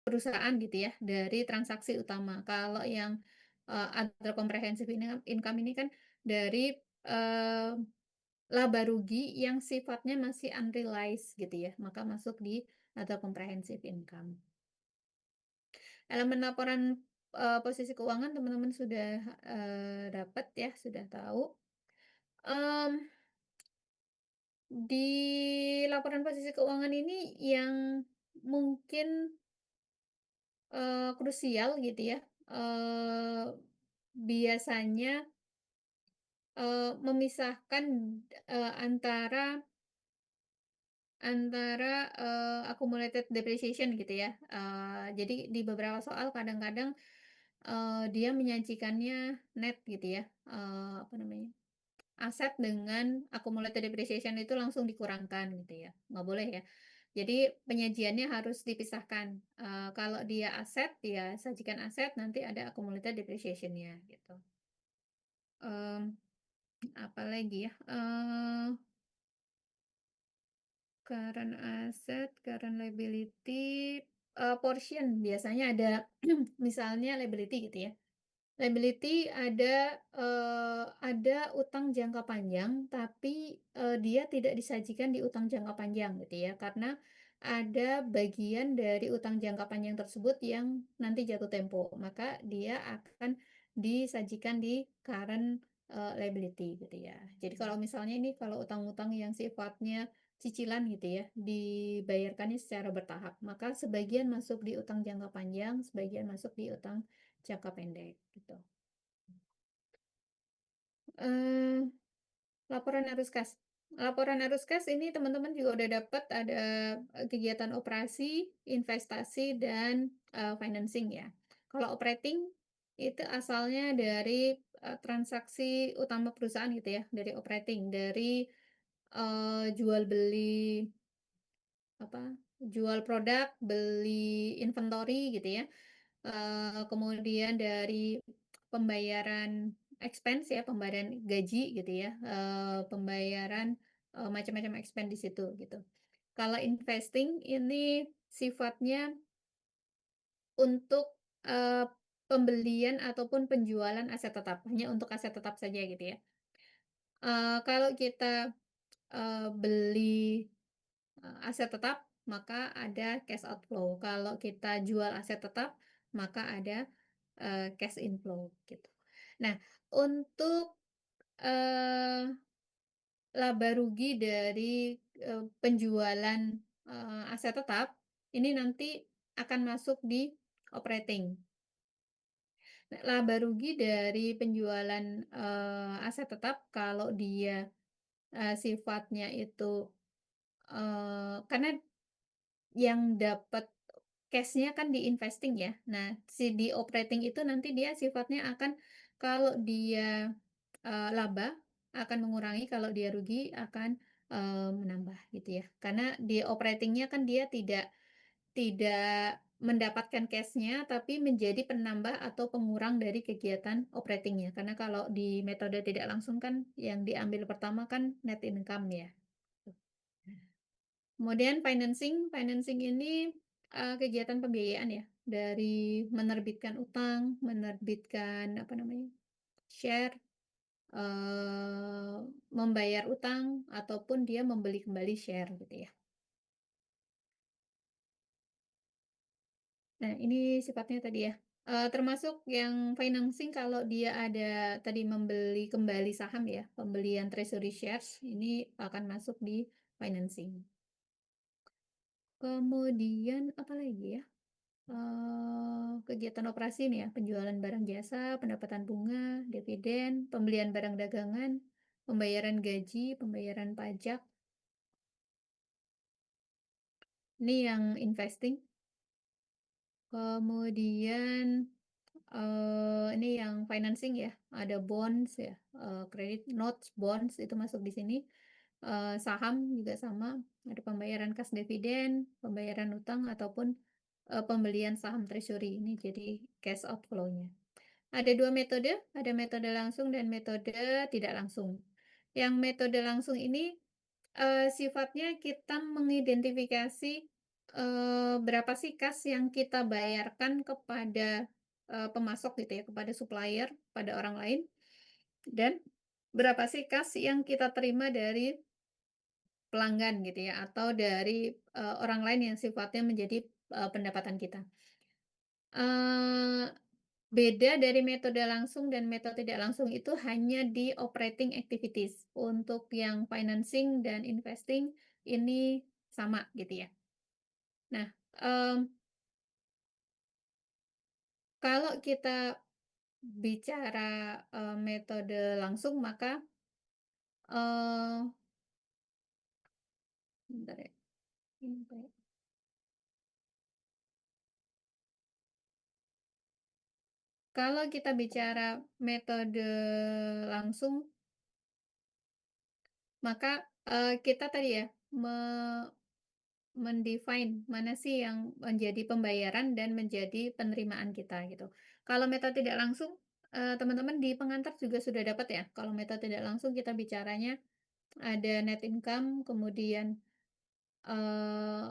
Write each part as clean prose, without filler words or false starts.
perusahaan gitu ya, dari transaksi utama. Kalau yang, other comprehensive income ini kan dari, eee, laba rugi yang sifatnya masih unrealized gitu ya, maka masuk di other comprehensive income. Elemen laporan, posisi keuangan teman-teman sudah, dapat ya, sudah tahu. Mmm, di laporan posisi keuangan ini yang mungkin, krusial gitu ya, biasanya, memisahkan, antara accumulated depreciation gitu ya, jadi di beberapa soal kadang-kadang, dia menyajikannya net gitu ya, apa namanya, aset dengan accumulated depreciation itu langsung dikurangkan gitu ya, nggak boleh ya. Jadi penyajiannya harus dipisahkan, kalau dia aset, ya sajikan aset, nanti ada accumulated depreciation-nya gitu. Mmm, apalagi ya, current asset, current liability, portion biasanya ada misalnya liability gitu ya. Liability ada utang jangka panjang, tapi, dia tidak disajikan di utang jangka panjang gitu ya, karena ada bagian dari utang jangka panjang tersebut yang nanti jatuh tempo, maka dia akan disajikan di current, liability gitu ya. Jadi kalau misalnya ini kalau utang-utang yang sifatnya cicilan gitu ya, dibayarkannya secara bertahap, maka sebagian masuk di utang jangka panjang, sebagian masuk di utang jangka pendek gitu. Eee, laporan arus kas. Laporan arus kas ini teman-teman juga udah dapat ada, kegiatan operasi, investasi, dan, financing ya. Kalau operating itu asalnya dari, transaksi utama perusahaan gitu ya, dari operating, dari, jual beli apa, jual produk, beli inventory gitu ya. Kemudian dari pembayaran expense ya, pembayaran gaji gitu ya, pembayaran, macam-macam expense di situ gitu. Kalau investing ini sifatnya untuk, pembelian ataupun penjualan aset tetap, hanya untuk aset tetap saja gitu ya. Kalau kita, beli, aset tetap, maka ada cash outflow. Kalau kita jual aset tetap, maka ada cash inflow gitu. Nah, untuk, eee, laba rugi dari, penjualan, aset tetap, ini nanti akan masuk di operating. Nah, laba rugi dari penjualan, aset tetap kalau dia, sifatnya itu, karena yang dapat cash-nya kan di investing ya. Nah, di operating itu nanti dia sifatnya akan kalau dia, laba akan mengurangi, kalau dia rugi akan, menambah gitu ya. Karena di operating-nya kan dia tidak mendapatkan cash-nya, tapi menjadi penambah atau pengurang dari kegiatan operating-nya. Karena kalau di metode tidak langsung kan yang diambil pertama kan net income ya. Kemudian financing, financing ini, kegiatan pembiayaan ya, dari menerbitkan utang, menerbitkan apa namanya, share, membayar utang, ataupun dia membeli kembali share gitu ya. Nah ini sifatnya tadi ya, termasuk yang financing kalau dia ada tadi membeli kembali saham ya, pembelian treasury shares ini akan masuk di financing. Kemudian apa lagi ya? Kegiatan operasi nih ya, penjualan barang jasa, pendapatan bunga, dividen, pembelian barang dagangan, pembayaran gaji, pembayaran pajak, ini yang investing. Kemudian, ini yang financing ya, ada bonds ya, kredit notes, bonds itu masuk di sini. Saham juga sama, ada pembayaran kas dividen, pembayaran utang, ataupun, pembelian saham treasury, ini jadi cash outflow-nya. Ada 2 metode, ada metode langsung dan metode tidak langsung. Yang metode langsung ini, sifatnya kita mengidentifikasi, berapa sih kas yang kita bayarkan kepada, pemasok gitu ya, kepada supplier, pada orang lain, dan berapa sih kas yang kita terima dari pelanggan gitu ya, atau dari, orang lain yang sifatnya menjadi, pendapatan kita. Eee, Beda dari metode langsung dan metode tidak langsung itu hanya di operating activities. Untuk yang financing dan investing ini sama gitu ya. Nah, kalau kita bicara, metode langsung maka, eee, bentar ya, ini apa ya, kalau kita bicara metode langsung maka, kita tadi ya mendefine mana sih yang menjadi pembayaran dan menjadi penerimaan kita gitu. Kalau metode tidak langsung, teman-teman di pengantar juga sudah dapat ya, kalau metode tidak langsung kita bicaranya ada net income, kemudian, eee,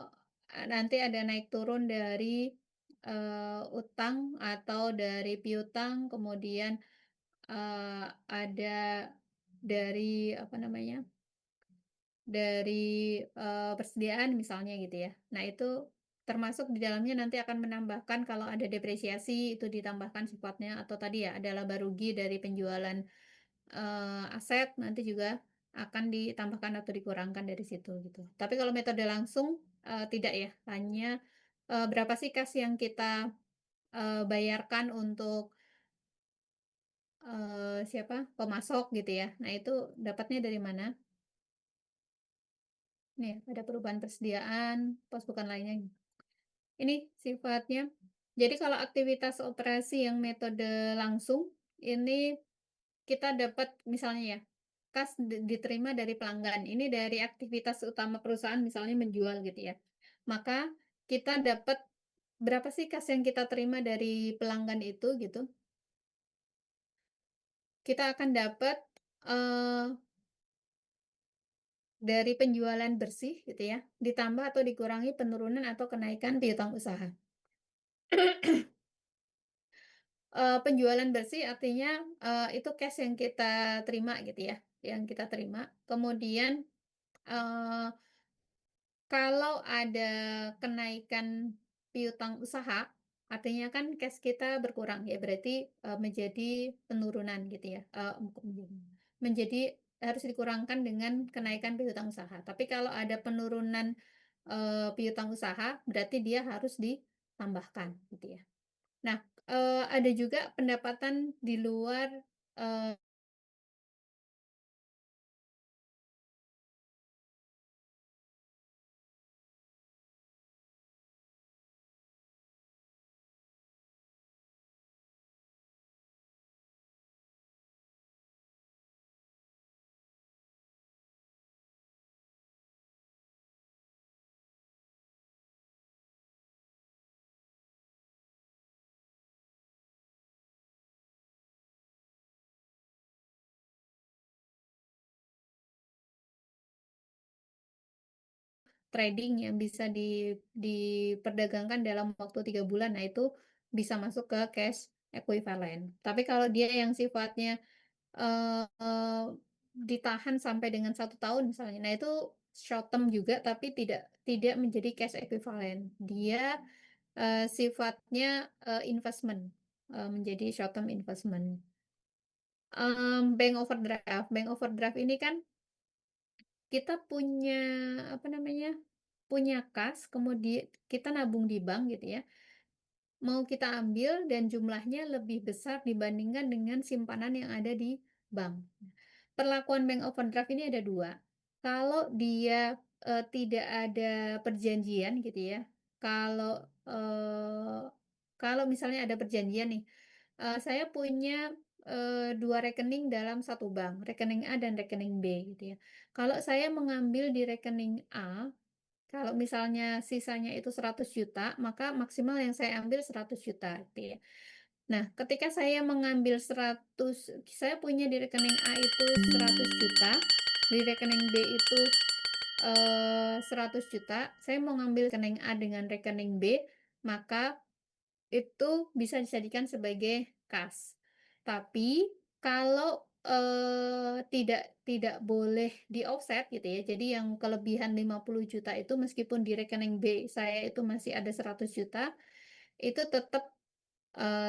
nanti ada naik turun dari, utang atau dari piutang, kemudian, ada dari apa namanya, dari, persediaan misalnya gitu ya. Nah itu termasuk di dalamnya nanti akan menambahkan kalau ada depresiasi itu ditambahkan sifatnya atau tadi ya ada laba rugi dari penjualan, aset nanti juga akan ditambahkan atau dikurangkan dari situ gitu. Tapi kalau metode langsung, tidak ya, hanya, berapa sih kas yang kita, bayarkan untuk, siapa, pemasok gitu ya. Nah itu dapatnya dari mana? Nih ada perubahan persediaan, pos bukan lainnya. Ini sifatnya jadi kalau aktivitas operasi yang metode langsung, ini kita dapat misalnya ya, kas diterima dari pelanggan, ini dari aktivitas utama perusahaan misalnya menjual gitu ya. Maka kita dapat berapa sih kas yang kita terima dari pelanggan itu gitu, kita akan dapat, eee, dari penjualan bersih gitu ya, ditambah atau dikurangi penurunan atau kenaikan piutang usaha. Penjualan bersih artinya, itu cash yang kita terima gitu ya, yang kita terima. Kemudian, eee, kalau ada kenaikan piutang usaha, artinya kan cash kita berkurang ya, berarti, menjadi penurunan gitu ya, bukan menjadi harus dikurangkan dengan kenaikan piutang usaha. Tapi kalau ada penurunan, piutang usaha, berarti dia harus ditambahkan gitu ya. Nah, ada juga pendapatan di luar, eee, trading yang bisa diperdagangkan dalam waktu 3 bulan. Nah, itu bisa masuk ke cash equivalent. Tapi kalau dia yang sifatnya, eee, ditahan sampai dengan 1 tahun misalnya, nah itu short term juga tapi tidak tidak menjadi cash equivalent. Dia, sifatnya, investment, menjadi short term investment. Bank overdraft ini kan kita punya, apa namanya, punya kas, kemudian kita nabung di bank gitu ya, mau kita ambil dan jumlahnya lebih besar dibandingkan dengan simpanan yang ada di bank. Perlakuan bank overdraft ini ada 2. Kalau dia, tidak ada perjanjian gitu ya, kalau, kalau misalnya ada perjanjian nih, saya punya, 2 rekening dalam satu bank, rekening A dan rekening B gitu ya. Kalau saya mengambil di rekening A, kalau misalnya sisanya itu 100 juta, maka maksimal yang saya ambil 100 juta gitu ya. Nah, ketika saya mengambil 100, saya punya di rekening A itu 100 juta, di rekening B itu Rp100.000.000, saya mau ngambil rekening A dengan rekening B, maka itu bisa dijadikan sebagai kas. Tapi kalau, tidak boleh di-offset gitu ya, jadi yang kelebihan 50 juta itu meskipun di rekening B saya itu masih ada 100 juta, itu tetap,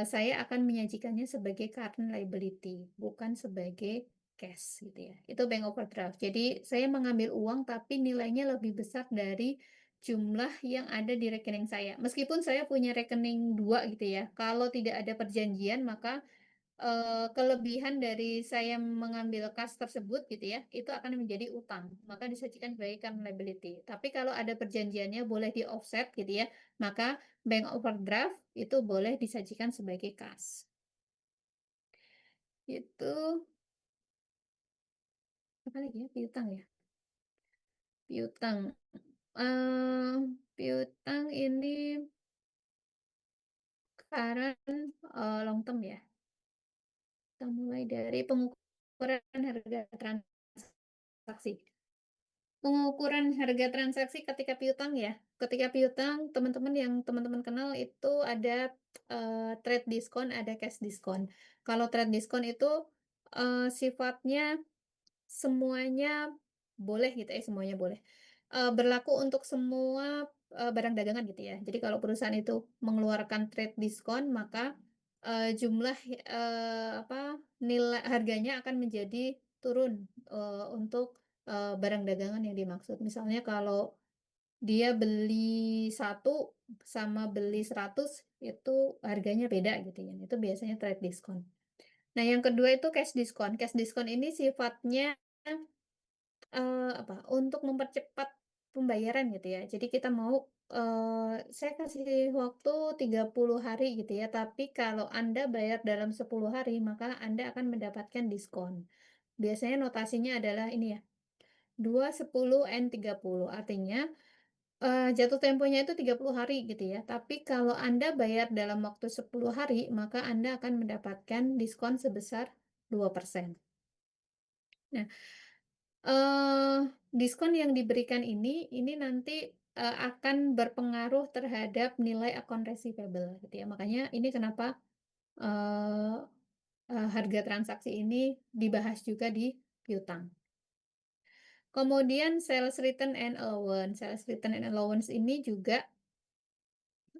saya akan menyajikannya sebagai current liability, bukan sebagai cash gitu ya. Itu bank overdraft. Jadi saya mengambil uang tapi nilainya lebih besar dari jumlah yang ada di rekening saya. Meskipun saya punya rekening 2 gitu ya, kalau tidak ada perjanjian maka kelebihan dari saya mengambil kas tersebut gitu ya, itu akan menjadi utang, maka disajikan sebagai current liability. Tapi kalau ada perjanjiannya boleh di-offset gitu ya, maka bank overdraft itu boleh disajikan sebagai kas. Itu apa lagi ya, piutang ya? Piutang, eee, piutang ini sekarang, long term ya. Kita mulai dari pengukuran harga transaksi. Pengukuran harga transaksi ketika piutang ya. Ketika piutang, teman-teman yang teman-teman kenal itu ada, trade diskon, ada cash diskon. Kalau trade diskon itu, sifatnya semuanya boleh gitu ya, semuanya boleh. Berlaku untuk semua, barang dagangan gitu ya. Jadi kalau perusahaan itu mengeluarkan trade diskon, maka, jumlah, nilai harganya akan menjadi turun, untuk, barang dagangan yang dimaksud. Misalnya kalau dia beli satu sama beli 100 itu harganya beda gitu ya, itu biasanya trade diskon. Nah yang kedua itu cash diskon. Cash diskon ini sifatnya untuk mempercepat pembayaran gitu ya. Jadi kita mau, saya kasih waktu 30 hari gitu ya, tapi kalau Anda bayar dalam 10 hari, maka Anda akan mendapatkan diskon. Biasanya notasinya adalah ini ya, 2, 10, and 30. Artinya, jatuh temponya itu 30 hari gitu ya, tapi kalau Anda bayar dalam waktu 10 hari, maka Anda akan mendapatkan diskon sebesar 2%. Nah, diskon yang diberikan ini nanti, akan berpengaruh terhadap nilai account receivable gitu ya. Makanya ini kenapa, eee harga transaksi ini dibahas juga di piutang. Kemudian sales return and allowance. Sales return and allowance ini juga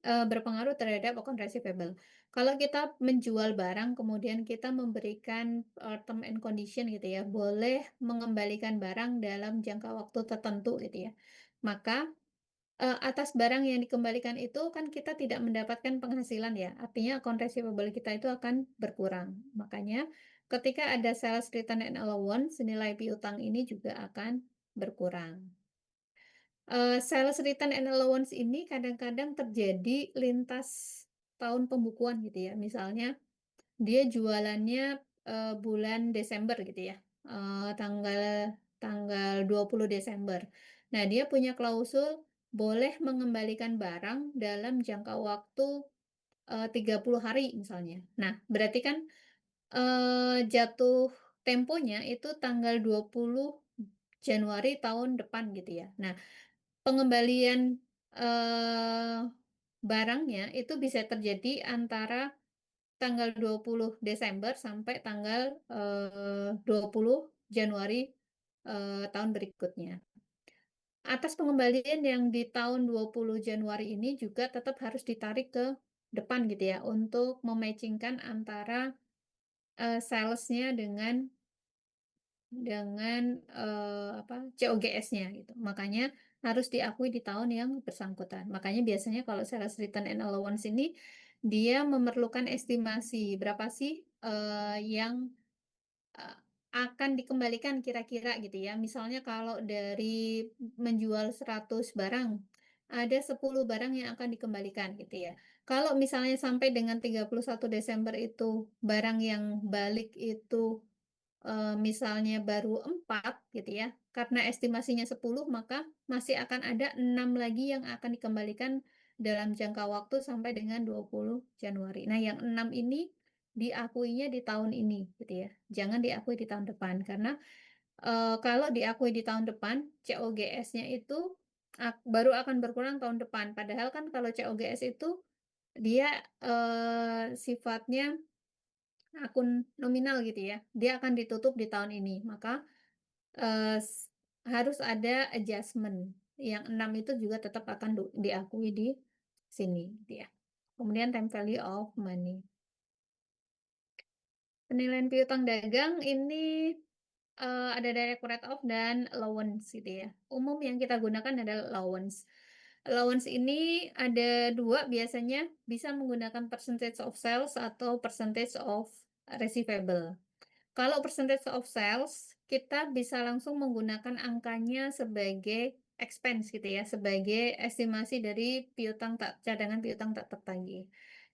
berpengaruh terhadap account receivable. Kalau kita menjual barang, kemudian kita memberikan, term and condition gitu ya, boleh mengembalikan barang dalam jangka waktu tertentu gitu ya. Maka, atas barang yang dikembalikan itu kan kita tidak mendapatkan penghasilan ya, artinya account receivable kita itu akan berkurang. Makanya ketika ada sales return and allowance, nilai piutang ini juga akan berkurang. Sales return and allowance ini kadang-kadang terjadi lintas tahun pembukuan gitu ya. Misalnya dia jualannya, bulan Desember gitu ya, tanggal tanggal 20 Desember. Nah, dia punya klausul boleh mengembalikan barang dalam jangka waktu, 30 hari misalnya. Nah, berarti kan, jatuh temponya itu tanggal 20 Januari tahun depan gitu ya. Nah, pengembalian, barangnya itu bisa terjadi antara tanggal 20 Desember sampai tanggal, 20 Januari, tahun berikutnya. Atas pengembalian yang di tahun 20 Januari ini juga tetap harus ditarik ke depan gitu ya, untuk me-matching-kan antara, sales-nya dengan COGS-nya gitu. Makanya harus diakui di tahun yang bersangkutan. Makanya biasanya kalau sales return and allowance ini, dia memerlukan estimasi berapa sih, yang, eee, akan dikembalikan kira-kira gitu ya. Misalnya kalau dari menjual 100 barang, ada 10 barang yang akan dikembalikan gitu ya. Kalau misalnya sampai dengan 31 Desember itu barang yang balik itu misalnya baru 4 gitu ya, karena estimasinya 10 maka masih akan ada 6 lagi yang akan dikembalikan dalam jangka waktu sampai dengan 20 Januari. Nah, yang 6 ini diakuinya di tahun ini gitu ya, jangan diakui di tahun depan karena Kalau diakui di tahun depan, COGS-nya itu baru akan berkurang tahun depan. Padahal kan kalau COGS itu dia, sifatnya akun nominal gitu ya, dia akan ditutup di tahun ini. Maka, harus ada adjustment, yang 6 itu juga tetap akan diakui di sini gitu ya. Kemudian time value of money. Penilaian piutang dagang ini, ada direct write-off dan allowance gitu ya. Umum yang kita gunakan adalah allowance. Allowance ini ada 2 biasanya, bisa menggunakan percentage of sales atau percentage of receivable. Kalau percentage of sales, kita bisa langsung menggunakan angkanya sebagai expense gitu ya, sebagai estimasi dari cadangan piutang tak tertagih.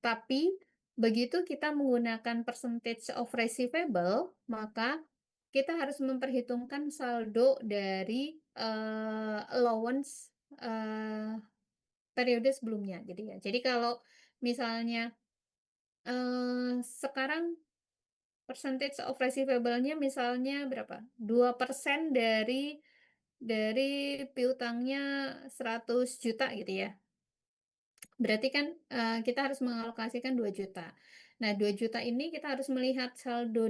Tapi begitu kita menggunakan percentage of receivable, maka kita harus memperhitungkan saldo dari, allowance, periode sebelumnya gitu ya. Jadi kalau misalnya, sekarang percentage of receivable-nya misalnya berapa? 2% dari piutangnya 100 juta gitu ya. Berarti kan, kita harus mengalokasikan 2 juta. Nah, 2 juta ini kita harus melihat saldo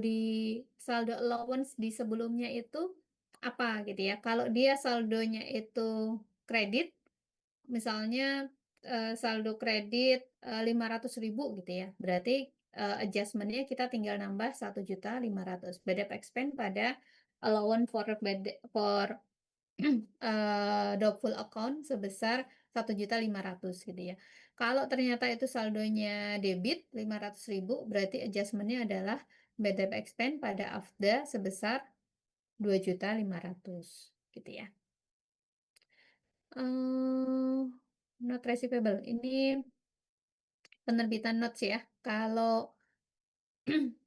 allowance di sebelumnya itu apa gitu ya. Kalau dia saldonya itu kredit, misalnya, saldo kredit, 500.000 gitu ya, berarti, adjustment-nya kita tinggal nambah 1.500.000 BDP expand pada allowance for doubtful account sebesar 1.500.000 gitu ya. Kalau ternyata itu saldonya debit 500.000 berarti adjustment-nya adalah BDP expand pada AFDA sebesar 2.500.000 gitu ya. Not receivable ini penerbitan notes ya. Kalau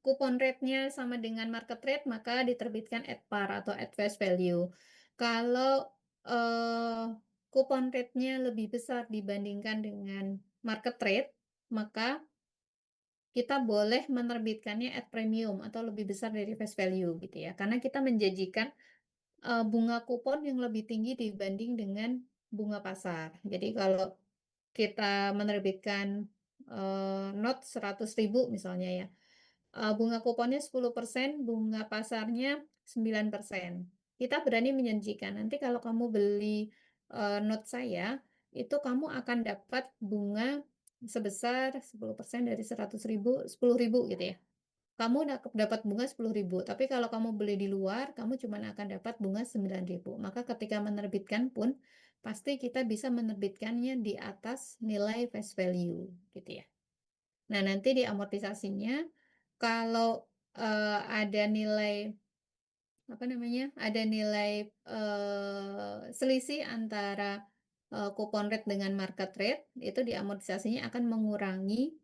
kupon rate-nya sama dengan market rate, maka diterbitkan at par atau at face value. Kalau kupon rate-nya lebih besar dibandingkan dengan market rate, maka kita boleh menerbitkannya at premium atau lebih besar dari face value gitu ya. Karena kita menjanjikan bunga kupon yang lebih tinggi dibanding dengan bunga pasar. Jadi kalau kita menerbitkan, not 100.000 misalnya ya, bunga kuponnya 10%, bunga pasarnya 9%. Kita berani menjanjikan, nanti kalau kamu beli, not saya, itu kamu akan dapat bunga sebesar 10% dari 100.000, 10.000 gitu ya. Kamu dapat bunga 10.000, tapi kalau kamu beli di luar, kamu cuma akan dapat bunga 9.000. Maka ketika menerbitkan pun, pasti kita bisa menerbitkannya di atas nilai face value, gitu ya. Nah, nanti di amortisasinya, kalau ada nilai, apa namanya, ada nilai selisih antara kupon rate dengan market rate, itu di amortisasinya akan mengurangi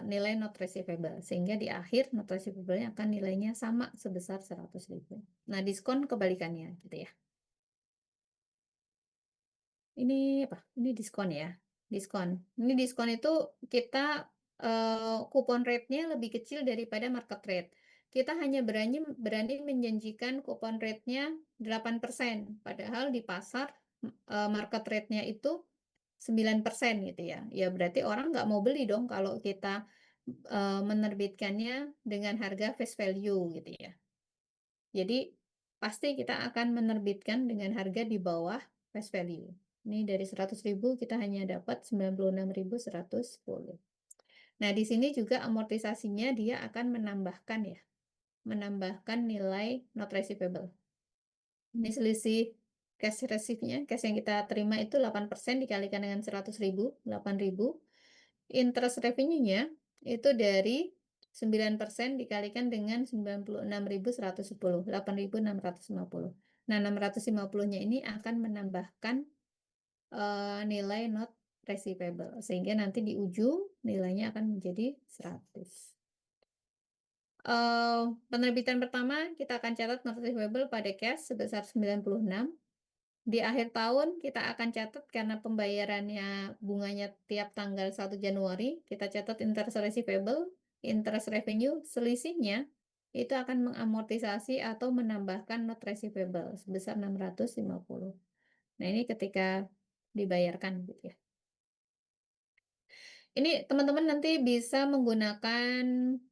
nilai not receivable sehingga di akhir not receivable-nya akan nilainya sama sebesar 100.000. Nah, diskon kebalikannya gitu ya. Ini apa? Ini diskon ya. Diskon. Ini diskon itu kita kupon rate-nya lebih kecil daripada market rate. Kita hanya berani berani menjanjikan kupon rate-nya 8%, padahal di pasar market rate-nya itu 9% gitu ya. Ya berarti orang nggak mau beli dong kalau kita menerbitkannya dengan harga face value gitu ya. Jadi pasti kita akan menerbitkan dengan harga di bawah face value. Ini dari 100.000 kita hanya dapat 96.110. Nah, di sini juga amortisasinya dia akan menambahkan ya, menambahkan nilai not receivable. Ini selisih cash receive-nya, cash yang kita terima itu 8% dikalikan dengan 100.000, 8.000. Interest revenue-nya itu dari 9% dikalikan dengan 96.110, 8.650. Nah, 650-nya ini akan menambahkan nilai not receivable sehingga nanti di ujung nilainya akan menjadi 100. Penerbitan pertama kita akan catat not receivable pada cash sebesar 96. Di akhir tahun kita akan catat karena pembayarannya bunganya tiap tanggal 1 Januari, kita catat interest receivable, interest revenue, selisihnya itu akan mengamortisasi atau menambahkan note receivable sebesar 650. Nah, ini ketika dibayarkan gitu ya. Ini teman-teman nanti bisa menggunakan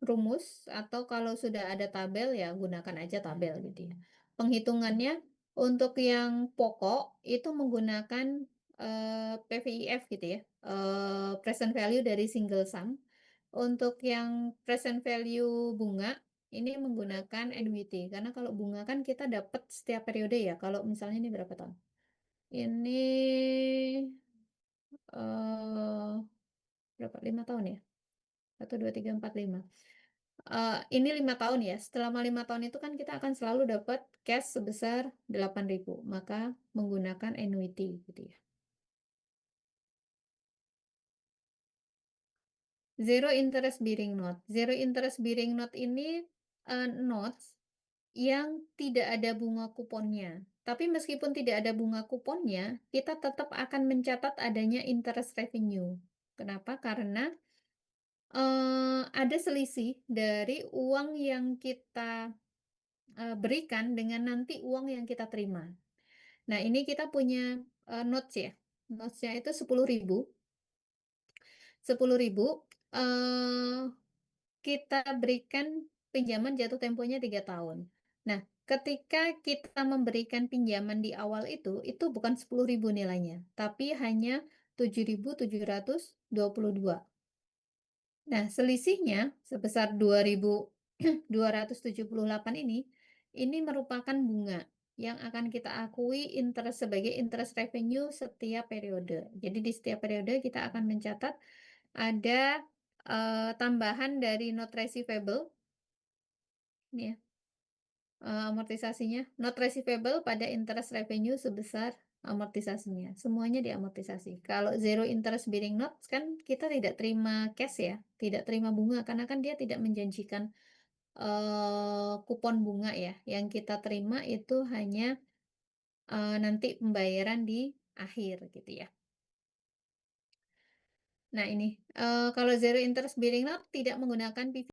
rumus atau kalau sudah ada tabel ya gunakan aja tabel gitu ya. Penghitungannya untuk yang pokok itu menggunakan PVIF gitu ya, present value dari single sum. Untuk yang present value bunga ini menggunakan annuity karena kalau bunga kan kita dapat setiap periode ya. Kalau misalnya ini berapa tahun? Ini eh berapa? 5 tahun ya? 1, 2, 3, 4, 5. Ini 5 tahun ya. Selama 5 tahun itu kan kita akan selalu dapat cash sebesar 8.000. Maka menggunakan annuity gitu ya. Zero interest bearing note. Zero interest bearing note ini notes yang tidak ada bunga kuponnya. Tapi meskipun tidak ada bunga kuponnya, kita tetap akan mencatat adanya interest revenue. Kenapa? Karena ada selisih dari uang yang kita berikan dengan nanti uang yang kita terima. Nah, ini kita punya notes ya. Notesnya itu 10.000. 10.000 eh kita berikan pinjaman jatuh temponya 3 tahun. Nah, ketika kita memberikan pinjaman di awal itu bukan 10.000 nilainya, tapi hanya 7.722. Nah, selisihnya sebesar 2.278 ini merupakan bunga yang akan kita akui interest sebagai interest revenue setiap periode. Jadi di setiap periode kita akan mencatat ada tambahan dari note receivable, ini ya, amortisasinya, note receivable pada interest revenue sebesar amortisasinya. Semuanya diamortisasi. Kalau zero interest bearing notes kan kita tidak terima cash ya, tidak terima bunga karena kan dia tidak menjanjikan kupon bunga ya. Yang kita terima itu hanya nanti pembayaran di akhir gitu ya. Nah ini kalau zero interest bearing note tidak menggunakan PV